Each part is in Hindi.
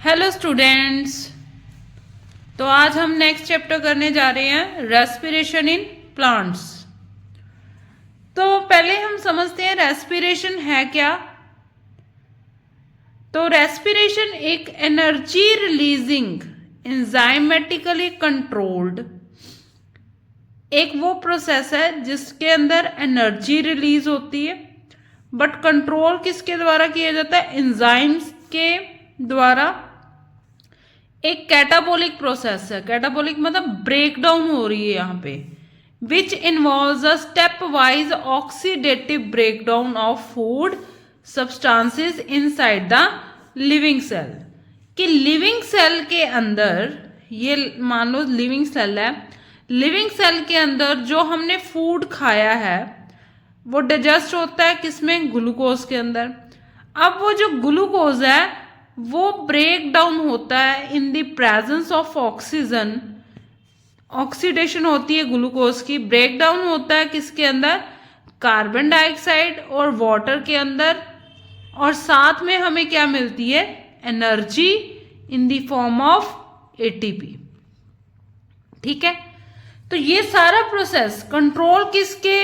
Hello students. तो आज हम नेक्स्ट चैप्टर करने जा रहे हैं रेस्पिरेशन इन प्लांट्स। तो पहले हम समझते हैं रेस्पिरेशन है क्या। तो रेस्पिरेशन एक एनर्जी रिलीजिंग एंजाइमेटिकली कंट्रोल्ड एक वो प्रोसेस है जिसके अंदर एनर्जी रिलीज होती है, बट कंट्रोल किसके द्वारा किया जाता है? एंजाइम्स के द्वारा। एक कैटाबोलिक प्रोसेस है। कैटाबोलिक मतलब ब्रेक डाउन हो रही है यहाँ पे, which involves a stepwise oxidative break down of food substances inside the living cell. कि लिविंग सेल के अंदर, ये मान लो लिविंग सेल है, लिविंग सेल के अंदर जो हमने फूड खाया है वो डाइजेस्ट होता है किसमें? ग्लूकोज के अंदर। अब वो जो ग्लूकोज है वो ब्रेक डाउन होता है in the presence of oxygen. Oxidation होती है ग्लूकोज की, ब्रेक डाउन होता है किसके अंदर? कार्बन डाइऑक्साइड और वाटर के अंदर। और साथ में हमें क्या मिलती है? Energy in the form of ATP. ठीक है, तो ये सारा प्रोसेस कंट्रोल किसके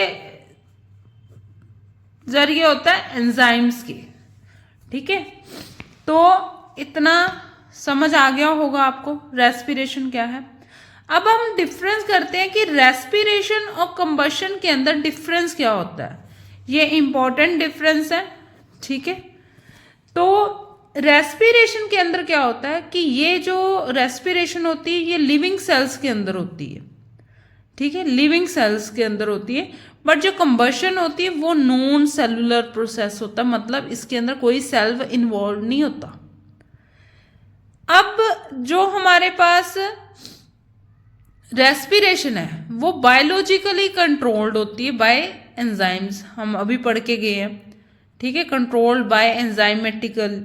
जरिए होता है? एंजाइम्स के। ठीक है, तो इतना समझ आ गया होगा आपको रेस्पिरेशन क्या है। अब हम डिफरेंस करते हैं कि रेस्पिरेशन और कंबशन के अंदर डिफरेंस क्या होता है। ये इंपॉर्टेंट डिफरेंस है। ठीक है, तो रेस्पिरेशन के अंदर क्या होता है कि ये जो रेस्पिरेशन होती है ये लिविंग सेल्स के अंदर होती है। ठीक है, लिविंग सेल्स के अंदर होती है, बट जो कंबशन होती है वो नॉन सेलुलर प्रोसेस होता है, मतलब इसके अंदर कोई सेल इन्वॉल्व नहीं होता। अब जो हमारे पास रेस्पिरेशन है वो बायोलॉजिकली कंट्रोल्ड होती है बाय एंजाइम्स। हम अभी पढ़ के गए हैं। ठीक है, कंट्रोल्ड बाय एंजाइमेटिकल।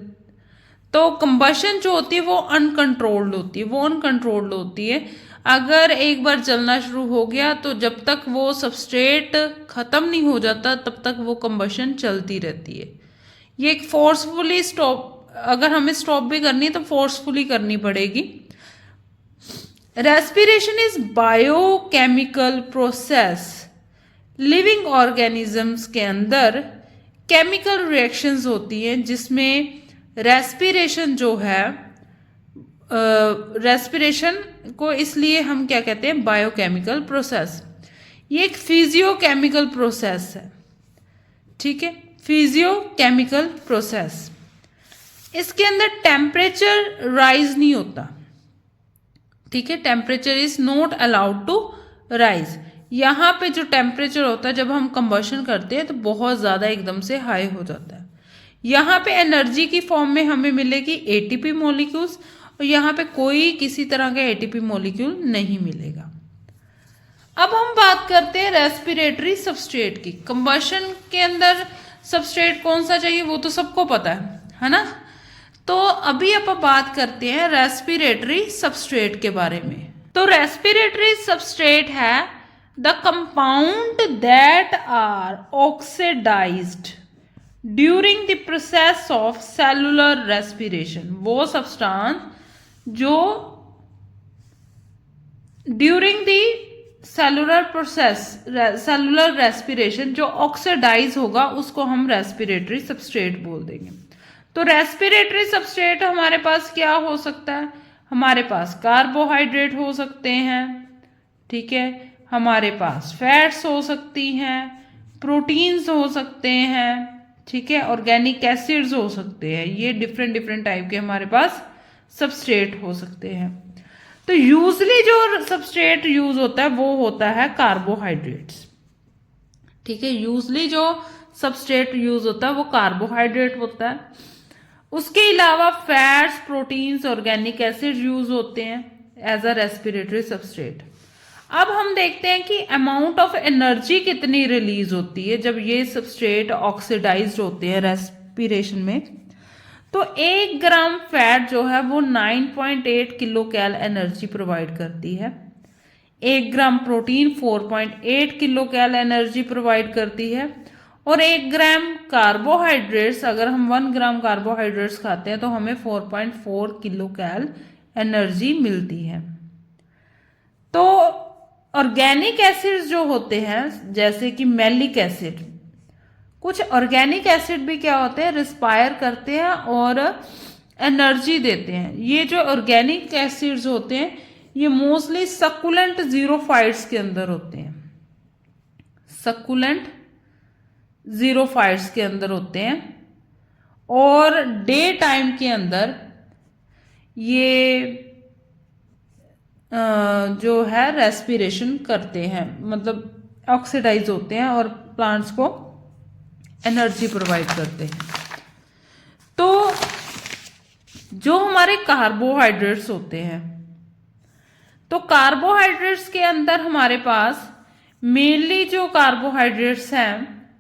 तो कंबशन जो होती है वो अनकंट्रोल्ड होती है, वो अनकंट्रोल्ड होती है। अगर एक बार जलना शुरू हो गया तो जब तक वो सबस्ट्रेट खत्म नहीं हो जाता तब तक वो कंबशन चलती रहती है। ये एक फोर्सफुली स्टॉप, अगर हमें स्टॉप भी करनी है तो फोर्सफुली करनी पड़ेगी। Respiration is biochemical process. Living organisms के अंदर केमिकल रिएक्शंस होती हैं जिसमें रेस्पिरेशन जो है, रेस्पिरेशन को इसलिए हम क्या कहते हैं? Biochemical process. ये एक फिजियोकेमिकल प्रोसेस है। ठीक है, फिजियोकेमिकल प्रोसेस। इसके अंदर टेम्परेचर राइज नहीं होता। ठीक है, temperature is not allowed to rise. यहाँ पे जो टेम्परेचर होता है जब हम कंबशन करते हैं तो बहुत ज़्यादा एकदम से हाई हो जाता है। यहाँ पे एनर्जी की फॉर्म में हमें मिलेगी एटीपी मॉलिक्यूल्स, और यहाँ पे कोई किसी तरह का एटीपी मॉलिक्यूल नहीं मिलेगा। अब हम बात करते हैं रेस्पिरेटरी सबस्ट्रेट की। कंबशन के अंदर सबस्ट्रेट कौन सा चाहिए वो तो सबको पता है ना। तो अभी आप बात करते हैं रेस्पिरेटरी सबस्ट्रेट के बारे में। तो रेस्पिरेटरी सबस्ट्रेट है the compound that are oxidised during the process of cellular respiration. वो सब्सटेंस जो during the cellular process, cellular respiration जो ऑक्सीडाइज होगा उसको हम रेस्पिरेटरी सबस्ट्रेट बोल देंगे। तो रेस्पिरेटरी सबस्ट्रेट हमारे पास क्या हो सकता है? हमारे पास कार्बोहाइड्रेट हो सकते हैं। ठीक है, हमारे पास फैट्स हो सकती हैं, प्रोटीन्स हो सकते हैं। ठीक है, ऑर्गेनिक एसिड्स हो सकते हैं। ये डिफरेंट डिफरेंट टाइप के हमारे पास सबस्ट्रेट हो सकते हैं। तो यूजली जो सबस्ट्रेट यूज होता है वो होता है कार्बोहाइड्रेट्स। ठीक है, यूजली जो सबस्ट्रेट यूज होता है वो कार्बोहाइड्रेट होता है। उसके अलावा fats, proteins, organic acid use होते हैं एज अ रेस्पिरेटरी सबस्ट्रेट। अब हम देखते हैं कि अमाउंट ऑफ एनर्जी कितनी रिलीज होती है जब ये सबस्ट्रेट ऑक्सीडाइज्ड होते हैं रेस्पिरेशन में। तो 1 ग्राम फैट जो है वो 9.8 किलो कैल एनर्जी प्रोवाइड करती है। 1 ग्राम प्रोटीन 4.8 किलो कैल एनर्जी प्रोवाइड करती है। और 1 ग्राम कार्बोहाइड्रेट्स, अगर हम 1 ग्राम कार्बोहाइड्रेट्स खाते हैं तो हमें 4.4 किलो कैल एनर्जी मिलती है। तो ऑर्गेनिक एसिड्स जो होते हैं जैसे कि मैलिक एसिड, कुछ ऑर्गेनिक एसिड भी क्या होते हैं, रिस्पायर करते हैं और एनर्जी देते हैं। ये जो ऑर्गेनिक एसिड्स होते हैं ये मोस्टली सक्कुलेंट ज़ीरोफाइट्स के अंदर होते हैं, सक्कुलेंट ज़ीरोफाइट्स के अंदर होते हैं, और डे टाइम के अंदर ये जो है रेस्पिरेशन करते हैं, मतलब ऑक्सीडाइज होते हैं और प्लांट्स को एनर्जी प्रोवाइड करते हैं। तो जो हमारे कार्बोहाइड्रेट्स होते हैं, तो कार्बोहाइड्रेट्स के अंदर हमारे पास मेनली जो कार्बोहाइड्रेट्स हैं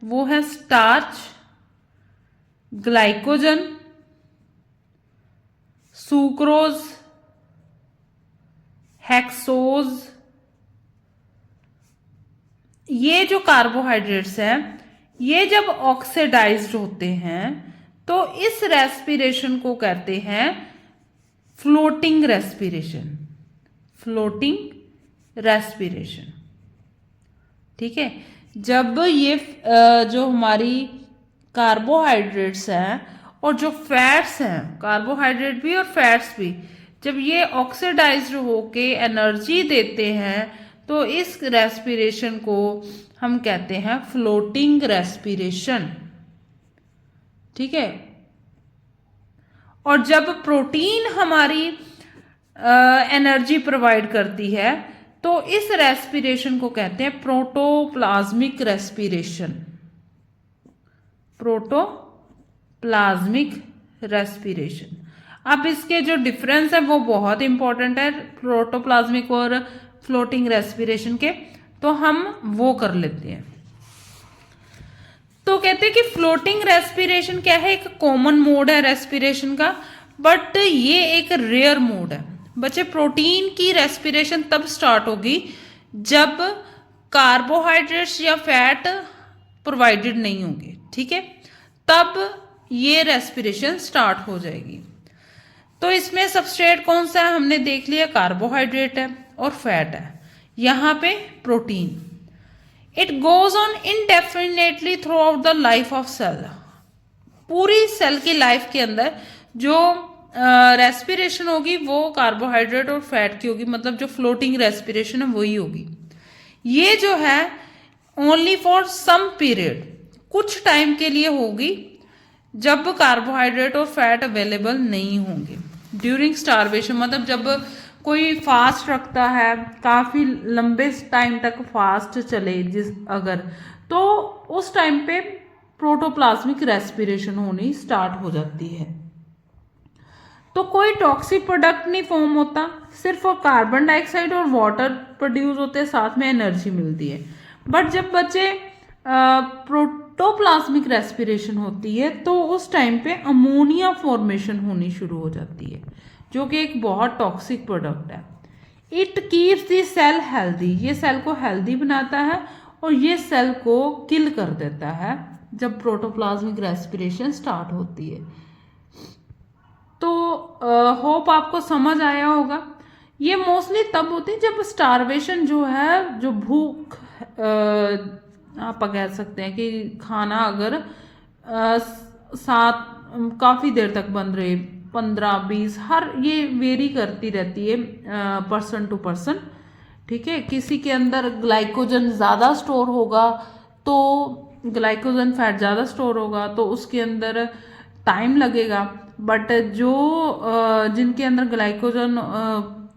वो है स्टार्च, ग्लाइकोजन, सुक्रोज, हेक्सोज। ये जो कार्बोहाइड्रेट्स हैं ये जब ऑक्सीडाइज्ड होते हैं तो इस रेस्पिरेशन को कहते हैं फ्लोटिंग रेस्पिरेशन, फ्लोटिंग रेस्पिरेशन। ठीक है, जब ये जो हमारी कार्बोहाइड्रेट्स हैं और जो फैट्स हैं, कार्बोहाइड्रेट भी और फैट्स भी, जब ये ऑक्सीडाइज्ड होके एनर्जी देते हैं तो इस रेस्पिरेशन को हम कहते हैं फ्लोटिंग रेस्पिरेशन। ठीक है, और जब प्रोटीन हमारी एनर्जी प्रोवाइड करती है तो इस रेस्पिरेशन को कहते हैं प्रोटोप्लाज्मिक रेस्पिरेशन, प्रोटोप्लाज्मिक रेस्पिरेशन। अब इसके जो डिफरेंस है वो बहुत इंपॉर्टेंट है प्रोटोप्लाज्मिक और फ्लोटिंग रेस्पिरेशन के, तो हम वो कर लेते हैं। तो कहते हैं कि फ्लोटिंग रेस्पिरेशन क्या है, एक कॉमन मोड है रेस्पिरेशन का, बट ये एक रेयर मोड है। बच्चे, प्रोटीन की रेस्पिरेशन तब स्टार्ट होगी जब कार्बोहाइड्रेट्स या फैट प्रोवाइडेड नहीं होंगे। ठीक है, तब ये रेस्पिरेशन स्टार्ट हो जाएगी। तो इसमें सबस्ट्रेट कौन सा है हमने देख लिया, कार्बोहाइड्रेट है और फैट है, यहाँ पे protein. It goes on indefinitely throughout the life of cell. पूरी सेल की लाइफ के अंदर जो रेस्पिरेशन होगी वो कार्बोहाइड्रेट और फैट की होगी, मतलब जो फ्लोटिंग रेस्पिरेशन है वही होगी। ये जो है ओनली फॉर सम पीरियड, कुछ टाइम के लिए होगी जब कार्बोहाइड्रेट और फैट अवेलेबल नहीं होंगे। ड्यूरिंग स्टारवेशन, मतलब जब कोई फास्ट रखता है, काफ़ी लंबे टाइम तक फास्ट चले जिस अगर, तो उस टाइम पे प्रोटोप्लाज्मिक रेस्पिरेशन होनी स्टार्ट हो जाती है। तो कोई टॉक्सिक प्रोडक्ट नहीं फॉर्म होता, सिर्फ कार्बन डाइऑक्साइड और वाटर प्रोड्यूस होते हैं, साथ में एनर्जी मिलती है। बट जब बच्चे प्रोटोप्लाज्मिक रेस्पिरेशन होती है तो उस टाइम पे अमोनिया फॉर्मेशन होनी शुरू हो जाती है, जो कि एक बहुत टॉक्सिक प्रोडक्ट है। It keeps the cell healthy, ये सेल को हेल्दी बनाता है और ये सेल को किल कर देता है जब प्रोटोप्लाज्मिक रेस्पिरेशन स्टार्ट होती है। तो होप आपको समझ आया होगा। ये मोस्टली तब होती है जब स्टारवेशन जो है, जो भूख आप कह सकते हैं कि खाना अगर साथ काफ़ी देर तक बन रहे, 15-20, हर ये वेरी करती रहती है पर्सन टू पर्सन। ठीक है, किसी के अंदर ग्लाइकोजन ज़्यादा स्टोर होगा तो ग्लाइकोजन फैट ज़्यादा स्टोर होगा तो उसके अंदर टाइम लगेगा, बट जो जिनके अंदर ग्लाइकोजन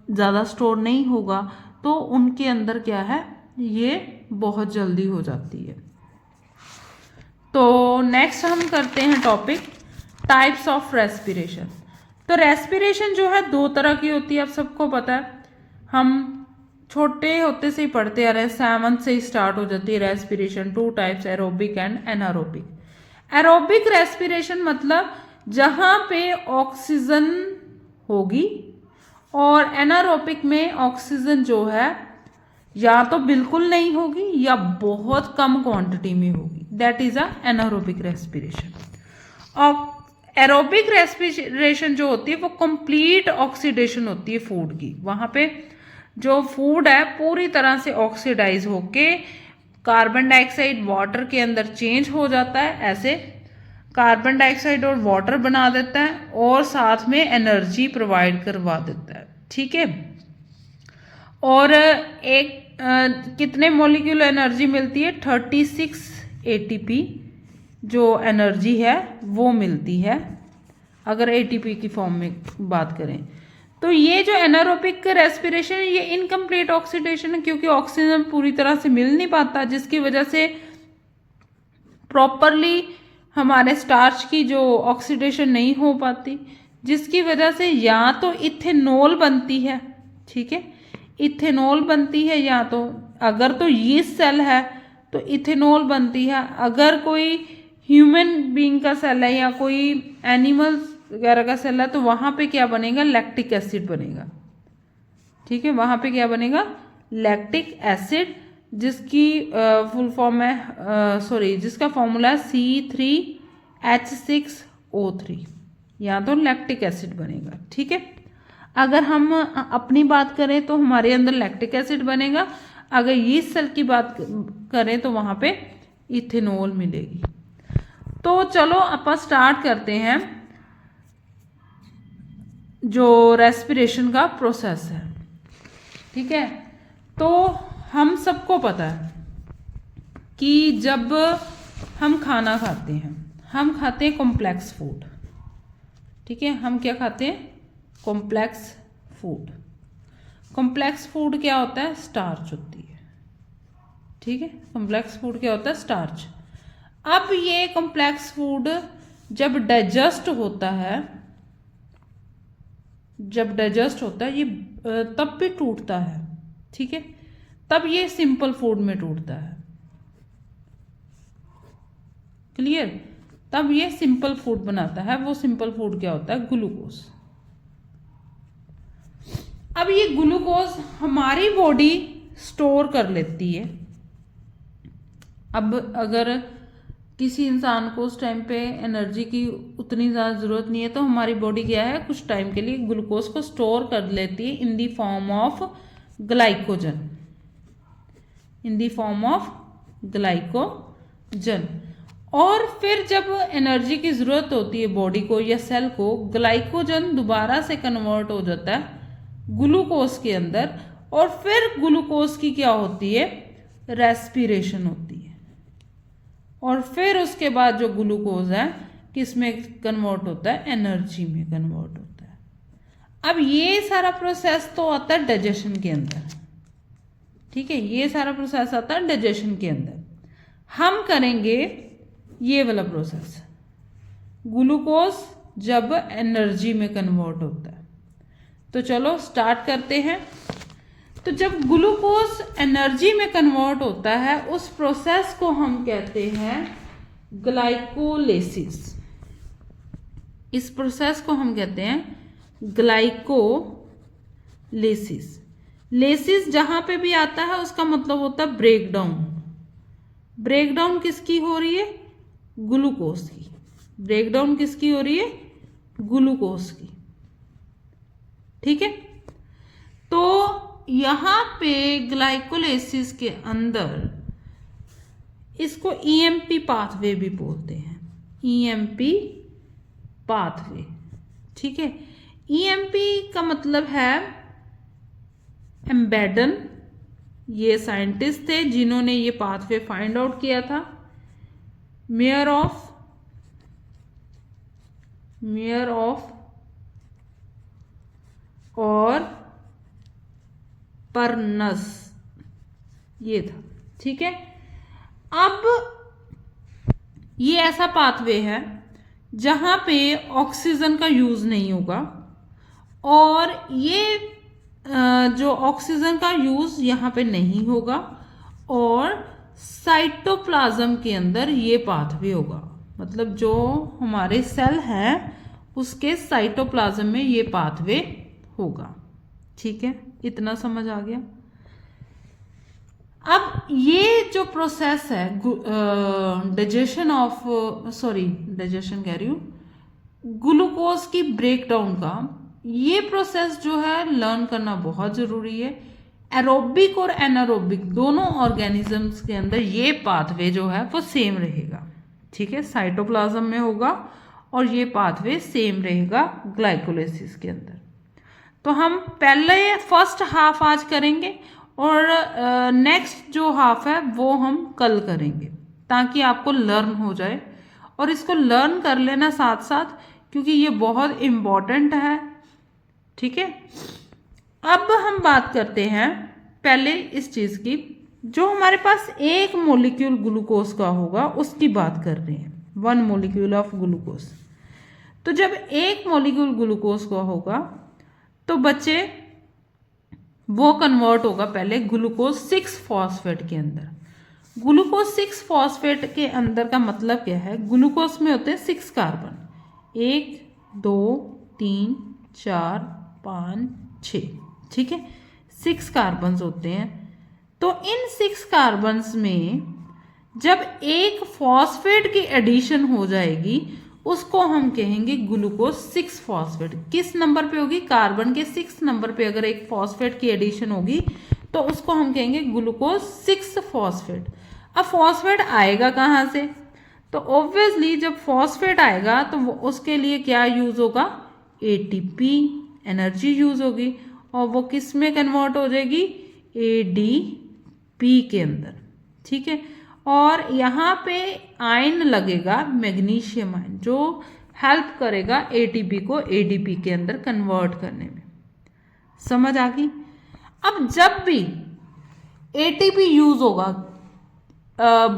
ज़्यादा स्टोर नहीं होगा तो उनके अंदर क्या है, ये बहुत जल्दी हो जाती है। तो नेक्स्ट हम करते हैं टॉपिक टाइप्स ऑफ रेस्पिरेशन। तो रेस्पिरेशन जो है दो तरह की होती है, आप सबको पता है, हम छोटे होते से ही पढ़ते आ रहे हैं, 7 से ही स्टार्ट हो जाती है respiration. 2 types, aerobic and anaerobic. Aerobic respiration मतलब जहाँ पे ऑक्सीजन होगी, और एनारोबिक में ऑक्सीजन जो है या तो बिल्कुल नहीं होगी या बहुत कम क्वांटिटी में होगी। That is a anaerobic respiration. और एरोबिक रेस्पिरेशन जो होती है वो कंप्लीट ऑक्सीडेशन होती है फूड की। वहाँ पे जो फूड है पूरी तरह से ऑक्सीडाइज होके कार्बन डाइऑक्साइड वाटर के अंदर चेंज हो जाता है, ऐसे कार्बन डाइऑक्साइड और वाटर बना देता है और साथ में एनर्जी प्रोवाइड करवा देता है। ठीक है, और एक कितने मॉलिक्यूल एनर्जी मिलती है? 36 ATP जो एनर्जी है वो मिलती है अगर ATP की फॉर्म में बात करें। तो ये जो एनारोबिक रेस्पिरेशन है ये इनकम्प्लीट ऑक्सीडेशन है, क्योंकि ऑक्सीजन पूरी तरह से मिल नहीं पाता, जिसकी वजह से प्रॉपरली हमारे स्टार्च की जो ऑक्सीडेशन नहीं हो पाती, जिसकी वजह से या तो इथेनॉल बनती है, ठीक है, इथेनॉल बनती है, या तो अगर तो यीस्ट सेल है तो इथेनॉल बनती है, अगर कोई ह्यूमन बीइंग का सेल है या कोई एनिमल्स वगैरह का सेल है तो वहाँ पे क्या बनेगा? लैक्टिक एसिड बनेगा। ठीक है, वहाँ पे क्या बनेगा? लैक्टिक एसिड, जिसकी फुल फॉर्म है जिसका फॉर्मूला है C3H6O3, या तो लैक्टिक एसिड बनेगा। ठीक है, अगर हम अपनी बात करें तो हमारे अंदर लैक्टिक एसिड बनेगा, अगर यीस्ट सेल की बात करें तो वहाँ पे इथेनॉल मिलेगी। तो चलो अपन स्टार्ट करते हैं जो रेस्पिरेशन का प्रोसेस है। ठीक है, तो हम सबको पता है कि जब हम खाना खाते हैं, हम खाते हैं कॉम्प्लेक्स फूड। ठीक है, हम क्या खाते हैं? Complex food. कॉम्प्लेक्स फूड क्या होता है? स्टार्च होती है। ठीक है, कॉम्प्लेक्स फूड क्या होता है? स्टार्च। अब ये कॉम्प्लेक्स फूड जब डाइजेस्ट होता है, ये तब भी टूटता है। ठीक है, तब ये सिंपल फूड में टूटता है। क्लियर? तब ये सिंपल फूड बनाता है। वो सिंपल फूड क्या होता है? ग्लूकोज। अब ये ग्लूकोज हमारी बॉडी स्टोर कर लेती है। अब अगर किसी इंसान को उस टाइम पे एनर्जी की उतनी ज़्यादा ज़रूरत नहीं है तो हमारी बॉडी क्या है? कुछ टाइम के लिए ग्लूकोज को स्टोर कर लेती है इन दी फॉर्म ऑफ ग्लाइकोजन, और फिर जब एनर्जी की ज़रूरत होती है बॉडी को या सेल को, ग्लाइकोजन दोबारा से कन्वर्ट हो जाता है ग्लूकोज के अंदर, और फिर ग्लूकोज की क्या होती है? रेस्पिरेशन होती है, और फिर उसके बाद जो ग्लूकोज है किस में कन्वर्ट होता है? एनर्जी में कन्वर्ट होता है। अब ये सारा प्रोसेस तो आता है डाइजेशन के अंदर। ठीक है, ये सारा प्रोसेस आता है डाइजेशन के अंदर। हम करेंगे ये वाला प्रोसेस, ग्लूकोज जब एनर्जी में कन्वर्ट होता है। तो चलो स्टार्ट करते हैं। तो जब ग्लूकोज एनर्जी में कन्वर्ट होता है उस प्रोसेस को हम कहते हैं ग्लाइकोलाइसिस। इस प्रोसेस को हम कहते हैं ग्लाइकोलाइसिस। लेसिस जहां पे भी आता है उसका मतलब होता है ब्रेकडाउन। ब्रेकडाउन किसकी हो रही है? ग्लूकोज की। ब्रेकडाउन किसकी हो रही है? ग्लूकोज की। ठीक है, तो यहाँ पे ग्लाइकोलाइसिस के अंदर इसको EMP पाथवे भी बोलते हैं। EMP pathway. ठीक है, EMP का मतलब है एम्बेडन। ये साइंटिस्ट थे जिन्होंने ये पाथवे फाइंड आउट किया था। मेयर ऑफ और परनस, ये था। ठीक है, अब ये ऐसा पाथवे है जहां पे ऑक्सीजन का यूज नहीं होगा, और ये जो ऑक्सीजन का यूज यहाँ पे नहीं होगा, और साइटोप्लाज्म के अंदर ये पाथवे होगा। मतलब जो हमारे सेल हैं उसके साइटोप्लाज्म में ये पाथवे होगा। ठीक है, इतना समझ आ गया। अब ये जो प्रोसेस है डाइजेशन कह रही हूँ, ग्लूकोज की ब्रेकडाउन का, ये प्रोसेस जो है लर्न करना बहुत ज़रूरी है। एरोबिक और एनारोबिक दोनों ऑर्गेनिजम्स के अंदर ये पाथवे जो है वो सेम रहेगा, ठीक है, साइटोप्लाज्म में होगा और ये पाथवे सेम रहेगा ग्लाइकोलाइसिस के अंदर। तो हम पहले फर्स्ट हाफ आज करेंगे और नेक्स्ट जो हाफ है वो हम कल करेंगे, ताकि आपको लर्न हो जाए। और इसको लर्न कर लेना साथ साथ, क्योंकि ये बहुत इम्पॉर्टेंट है, ठीक है। अब हम बात करते हैं पहले इस चीज़ की, जो हमारे पास एक मोलिक्यूल ग्लूकोज का होगा उसकी बात कर रहे हैं, 1 मोलिक्यूल ऑफ ग्लूकोज। तो जब एक मोलिक्यूल ग्लूकोज का होगा तो बच्चे वो कन्वर्ट होगा पहले ग्लूकोज 6 फॉस्फेट के अंदर। ग्लूकोज 6 फॉस्फेट के अंदर का मतलब क्या है, ग्लूकोज में होते हैं 6 कार्बन, 1 2 3 4 5 6, ठीक है, 6 कार्बन्स होते हैं। तो इन 6 कार्बन्स में जब एक फॉस्फेट की एडिशन हो जाएगी उसको हम कहेंगे ग्लूकोज 6 फॉस्फेट। किस नंबर पे होगी, कार्बन के 6 नंबर पे अगर एक फॉस्फेट की एडिशन होगी तो उसको हम कहेंगे ग्लूकोज 6 फॉस्फेट। अब फॉस्फेट आएगा कहाँ से, तो ऑब्वियसली जब फॉस्फेट आएगा तो वो उसके लिए क्या यूज होगा, एटीपी एनर्जी यूज होगी, और वो किस में कन्वर्ट हो जाएगी, एडीपी के अंदर, ठीक है। और यहाँ पे आयन लगेगा, मैग्नीशियम आयन, जो हेल्प करेगा एटीपी को एडीपी के अंदर कन्वर्ट करने में। समझ आ गई। अब जब भी एटीपी यूज होगा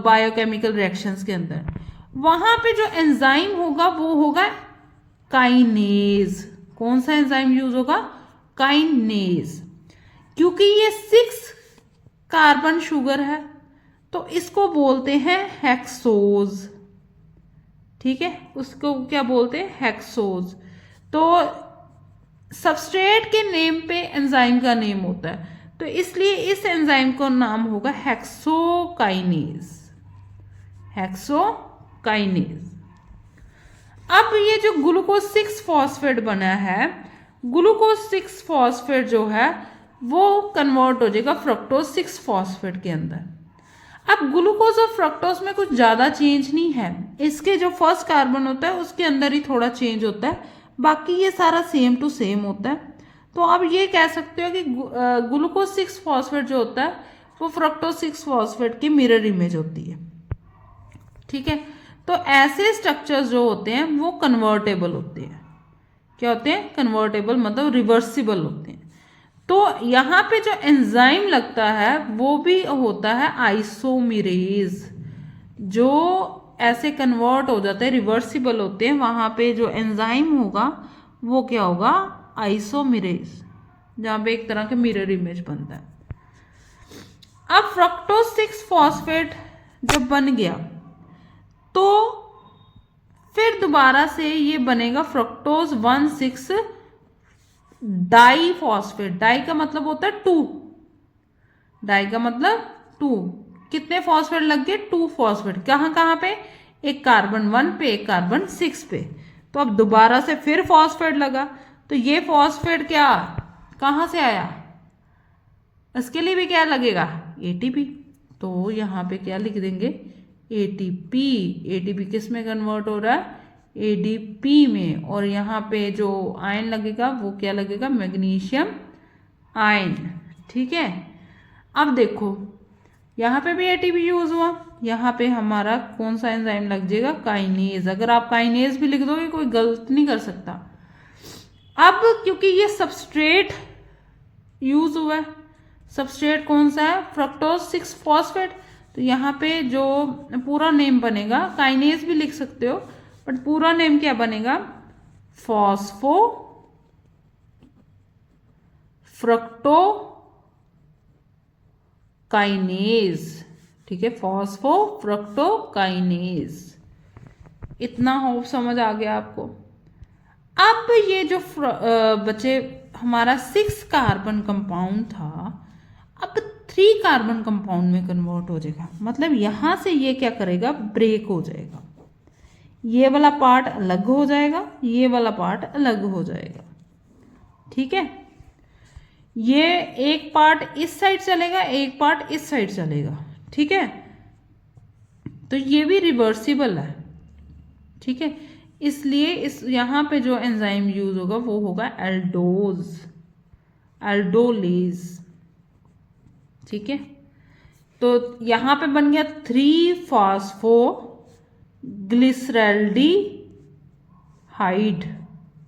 बायोकेमिकल रिएक्शंस के अंदर, वहां पे जो एंजाइम होगा वो होगा काइनेज। कौन सा एंजाइम यूज होगा, काइनेज। क्योंकि ये 6 कार्बन शुगर है तो इसको बोलते हैं हेक्सोज, ठीक है, उसको क्या बोलते हैं, हेक्सोज। तो सबस्ट्रेट के नेम पे एंजाइम का नेम होता है, तो इसलिए इस एंजाइम का नाम होगा हेक्सोकाइनेज, हेक्सोकाइनेज। अब ये जो ग्लूकोज 6 फॉस्फेट बना है, ग्लूकोज 6 फॉस्फेट जो है वो कन्वर्ट हो जाएगा फ्रक्टोज 6 फॉस्फेट के अंदर। अब ग्लूकोज और फ्रक्टोज में कुछ ज़्यादा चेंज नहीं है, इसके जो फर्स्ट कार्बन होता है उसके अंदर ही थोड़ा चेंज होता है, बाकी ये सारा सेम टू सेम होता है। तो आप ये कह सकते हो कि ग्लूकोज 6 फॉस्फेट जो होता है वो फ्रक्टोज 6 फॉस्फेट की मिरर इमेज होती है, ठीक है। तो ऐसे स्ट्रक्चर्स जो होते हैं वो कन्वर्टेबल होते हैं। क्या होते हैं, कन्वर्टेबल, मतलब रिवर्सिबल होते हैं। तो यहाँ पे जो एंजाइम लगता है वो भी होता है आइसोमेरेज, जो ऐसे कन्वर्ट हो जाते हैं, रिवर्सिबल होते हैं। वहाँ पे जो एंजाइम होगा वो क्या होगा, आइसोमेरेज, जहाँ पे एक तरह के मिरर इमेज बनता है। अब फ्रक्टोज 6 फॉस्फेट जब बन गया तो फिर दोबारा से ये बनेगा फ्रक्टोज 1,6 डाई फॉस्फेट। डाई का मतलब होता है 2, डाई का मतलब 2। कितने फॉस्फेट लग गए, 2 फॉस्फेट। कहाँ कहाँ पे, एक कार्बन 1 पे, एक कार्बन 6 पे। तो अब दोबारा से फिर फॉस्फेट लगा, तो ये फॉस्फेट क्या कहाँ से आया, इसके लिए भी क्या लगेगा, एटीपी। तो यहाँ पे क्या लिख देंगे, एटीपी। एटीपी किस में कन्वर्ट हो रहा है, एडीपी में। और यहाँ पे जो आयन लगेगा वो क्या लगेगा, मैग्नीशियम आयन, ठीक है। अब देखो यहाँ पे भी एटीपी यूज हुआ, यहाँ पे हमारा कौन सा एंजाइम लग जाएगा, काइनेज। अगर आप काइनेज भी लिख दोगे कोई गलत नहीं कर सकता। अब क्योंकि ये सबस्ट्रेट यूज हुआ है, सबस्ट्रेट कौन सा है, फ्रक्टोज 6 फॉस्फेट, तो यहाँ पे जो पूरा नेम बनेगा, काइनेज भी लिख सकते हो बट पूरा नेम क्या बनेगा, फॉस्फो फ्रक्टो काइनेज, ठीक है, फॉस्फो फ्रक्टो काइनेज। इतना होप समझ आ गया आपको। अब ये जो बचे हमारा 6 कार्बन कंपाउंड था, अब 3 कार्बन कंपाउंड में कन्वर्ट हो जाएगा। मतलब यहाँ से ये क्या करेगा, ब्रेक हो जाएगा, ये वाला पार्ट अलग हो जाएगा, ये वाला पार्ट अलग हो जाएगा। ठीक है, ये एक पार्ट इस साइड चलेगा, एक पार्ट इस साइड चलेगा। ठीक है, तो ये भी रिवर्सिबल है। ठीक है, इसलिए इस यहाँ पे जो एंजाइम यूज होगा वो होगा एल्डोलेज। ठीक है, तो यहाँ पे बन गया 3-फॉस्फोग्लिसरैल्डिहाइड।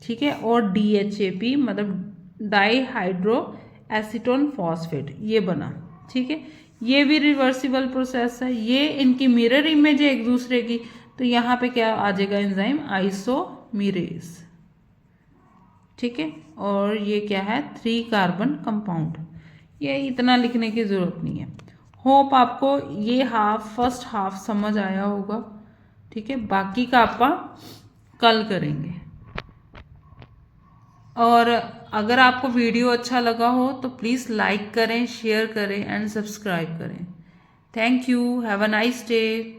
ठीक है, और DHAP मतलब डाईहाइड्रो एसीटोन फॉस्फेट, ये बना। ठीक है, ये भी रिवर्सिबल प्रोसेस है, ये इनकी मिरर इमेज है एक दूसरे की। तो यहाँ पे क्या आ जाएगा, एंजाइम आइसोमेरेज। ठीक है, और ये क्या है, 3 कार्बन कंपाउंड। ये इतना लिखने की जरूरत नहीं है। होप आपको ये फर्स्ट हाफ समझ आया होगा। ठीक है, बाकी का आप कल करेंगे। और अगर आपको वीडियो अच्छा लगा हो तो प्लीज़ लाइक करें, शेयर करें एंड सब्सक्राइब करें। Thank you, have a nice day.